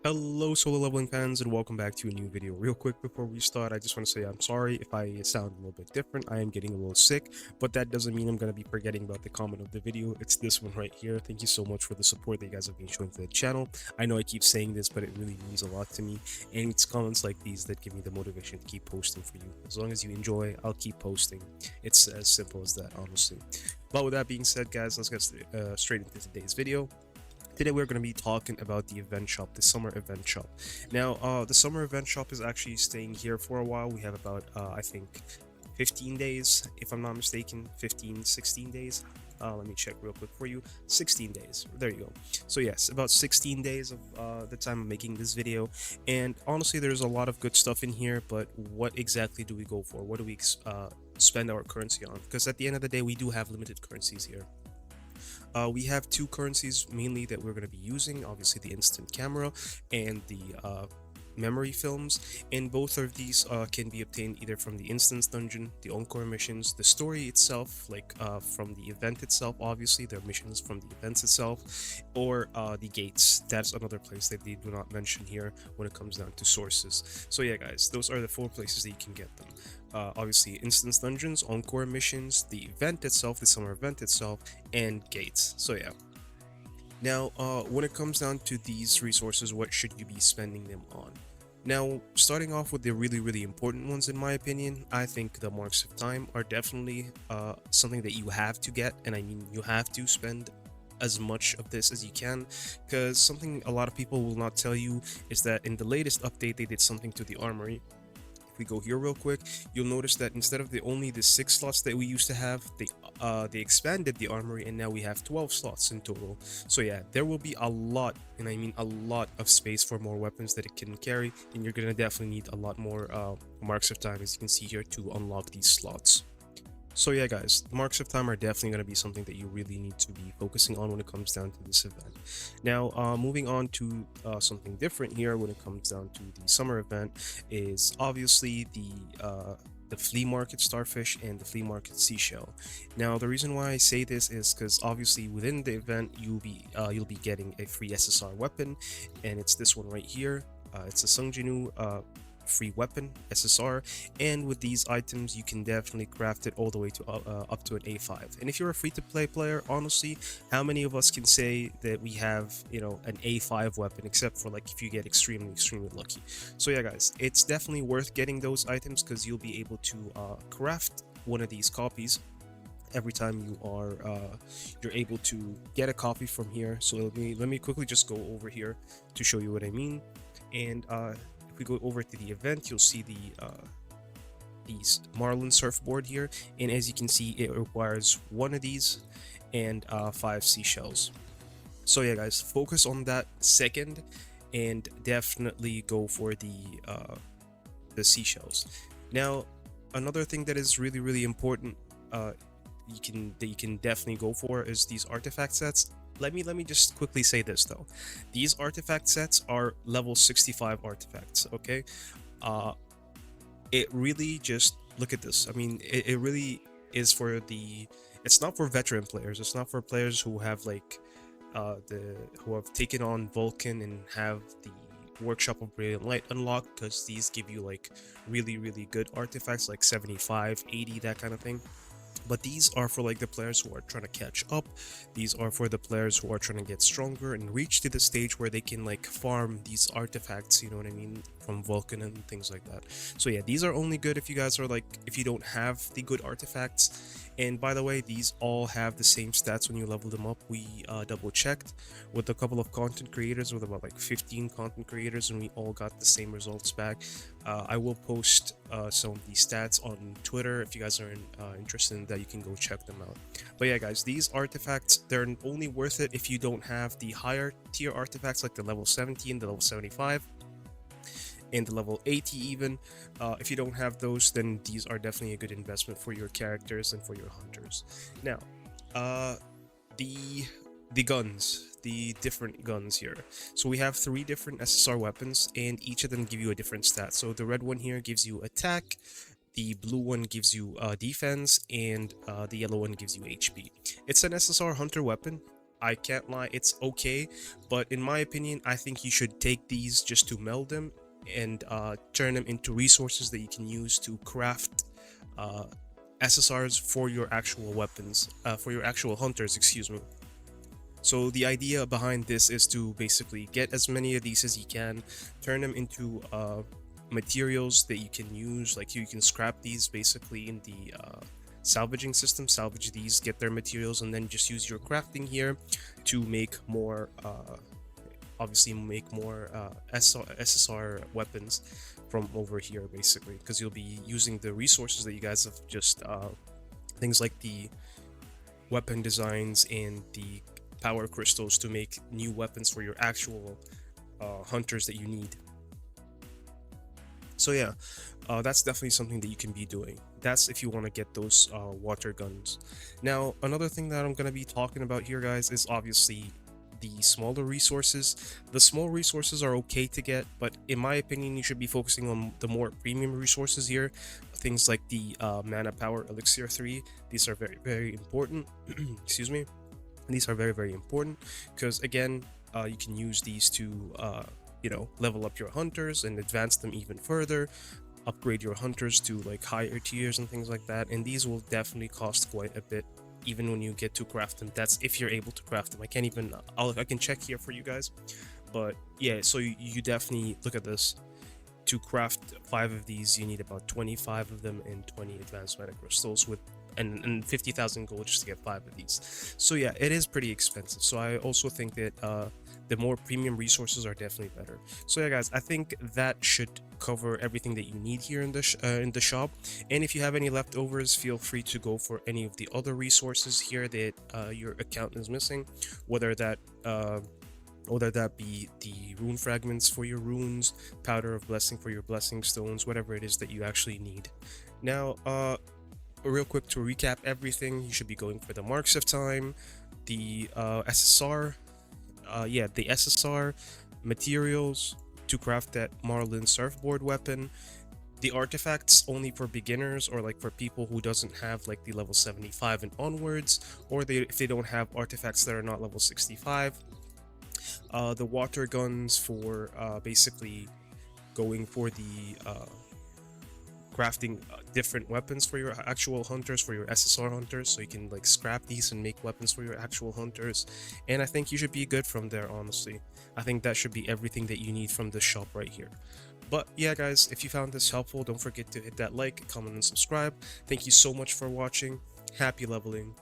Hello solo leveling fans and welcome back to a new video. Real quick before we start, I just want to say I'm sorry if I sound a little bit different. I am getting a little sick, but that doesn't mean I'm going to be forgetting about the comment of the video. It's this one right here. Thank you so much for the support that you guys have been showing to the channel. I know I keep saying this, but it really means a lot to me, and it's comments like these that give me the motivation to keep posting for you. As long as you enjoy, I'll keep posting. It's as simple as that, honestly. But with that being said, guys, let's get straight into today's video. Today we're going to be talking about the event shop, the summer event shop. Now, the summer event shop is actually staying here for a while. We have about, I think, 15 days, if I'm not mistaken, 16 days. Let me check real quick for you. 16 days. There you go. So yes, about 16 days of the time of making this video. And honestly, there's a lot of good stuff in here, but what exactly do we go for? What do we spend our currency on? Because at the end of the day, we do have limited currencies here. We have two currencies mainly that we're going to be using, obviously the instant camera and the memory films, and both of these can be obtained either from the instance dungeon, the encore missions, the story itself, like from the event itself, obviously there are missions from the events itself, or the gates. That's another place that they do not mention here when it comes down to sources. So yeah guys, those are the four places that you can get them. Obviously instance dungeons, encore missions, the event itself, the summer event itself, and gates. So yeah. Now, when it comes down to these resources, what should you be spending them on? Now, starting off with the really important ones, in my opinion, I think the marks of time are definitely something that you have to get, and I mean you have to spend as much of this as you can, because something a lot of people will not tell you is that in the latest update they did something to the armory. If we go here real quick, you'll notice that instead of only the 6 slots that we used to have, they expanded the armory, and now we have 12 slots in total. So yeah, there will be a lot, and I mean a lot of space for more weapons that it can carry, and you're gonna definitely need a lot more marks of time, as you can see here, to unlock these slots. So yeah guys, marks of time are definitely going to be something that you really need to be focusing on when it comes down to this event. Now, moving on to something different here when it comes down to the summer event is obviously the flea market starfish and the flea market seashell. Now, the reason why I say this is because obviously within the event you'll be getting a free SSR weapon, and it's this one right here. It's a Sungjinu free weapon SSR, and with these items you can definitely craft it all the way to up to an A5. And if you're a free-to-play player, honestly, how many of us can say that we have, you know, an A5 weapon, except for like if you get extremely lucky? So yeah guys, it's definitely worth getting those items because you'll be able to craft one of these copies every time you are you're able to get a copy from here. So let me quickly just go over here to show you what I mean. And if we go over to the event, you'll see the Marlin surfboard here, and as you can see, it requires one of these and 5 seashells. So yeah guys, focus on that second and definitely go for the seashells. Now, another thing that is really important you can definitely go for is these artifact sets. Let me just quickly say this though. These artifact sets are level 65 artifacts, okay? It really just, look at this. I mean, it really is for it's not for veteran players. It's not for players who have like who have taken on Vulcan and have the Workshop of Brilliant Light unlocked, because these give you like really good artifacts like 75, 80, that kind of thing. But these are for like the players who are trying to catch up. These are for the players who are trying to get stronger and reach to the stage where they can like farm these artifacts, you know what I mean, from Vulcan and things like that. So yeah, these are only good if you guys are like, if you don't have the good artifacts. And by the way, these all have the same stats when you level them up. We double checked with a couple of content creators, with about like 15 content creators, and we all got the same results back. I will post some of these stats on Twitter. If you guys are interested in that, you can go check them out. But yeah guys, these artifacts, they're only worth it if you don't have the higher tier artifacts like the level 70 and the level 75 and the level 80 even. If you don't have those, then these are definitely a good investment for your characters and for your hunters. Now, the guns, the different guns here. So we have 3 different SSR weapons, and each of them give you a different stat. So the red one here gives you attack, the blue one gives you defense, and the yellow one gives you HP. It's an SSR hunter weapon. I can't lie, it's okay, but in my opinion, I think you should take these just to meld them and turn them into resources that you can use to craft uh, SSRs for your actual weapons, for your actual hunters, excuse me. So the idea behind this is to basically get as many of these as you can, turn them into materials that you can use. Like you can scrap these basically in the salvaging system, salvage these, get their materials, and then just use your crafting here to make more, obviously make more SSR weapons from over here basically, because you'll be using the resources that you guys have just, things like the weapon designs and the power crystals to make new weapons for your actual hunters that you need. So yeah, that's definitely something that you can be doing. That's if you want to get those water guns. Now, another thing that I'm going to be talking about here, guys, is obviously the smaller resources. The small resources are okay to get, but in my opinion, you should be focusing on the more premium resources here. Things like the mana power elixir 3. These are very, very important. Excuse me. These are very, very important because, again, you can use these to you know, level up your hunters and advance them even further, upgrade your hunters to like higher tiers and things like that. And these will definitely cost quite a bit even when you get to craft them. That's if you're able to craft them. I can't even, I can check here for you guys, but yeah, so you definitely look at this. To craft 5 of these, you need about 25 of them and 20 advanced mana crystals with and 50,000 gold just to get 5 of these. So yeah, it is pretty expensive. So I also think that the more premium resources are definitely better. So yeah, guys, I think that should cover everything that you need here in the shop. And if you have any leftovers, feel free to go for any of the other resources here that your account is missing, whether that be the rune fragments for your runes, powder of blessing for your blessing stones, whatever it is that you actually need. Now, real quick to recap everything, you should be going for the marks of time, the SSR, the SSR materials to craft that Marlin surfboard weapon, the artifacts only for beginners or like for people who doesn't have like the level 75 and onwards, or if they don't have artifacts that are not level 65. The water guns for basically going for the crafting different weapons for your actual hunters, for your SSR hunters, so you can like scrap these and make weapons for your actual hunters. And I think you should be good from there, honestly. I think that should be everything that you need from this shop right here. But yeah, guys, if you found this helpful, don't forget to hit that like, comment, and subscribe. Thank you so much for watching. Happy leveling.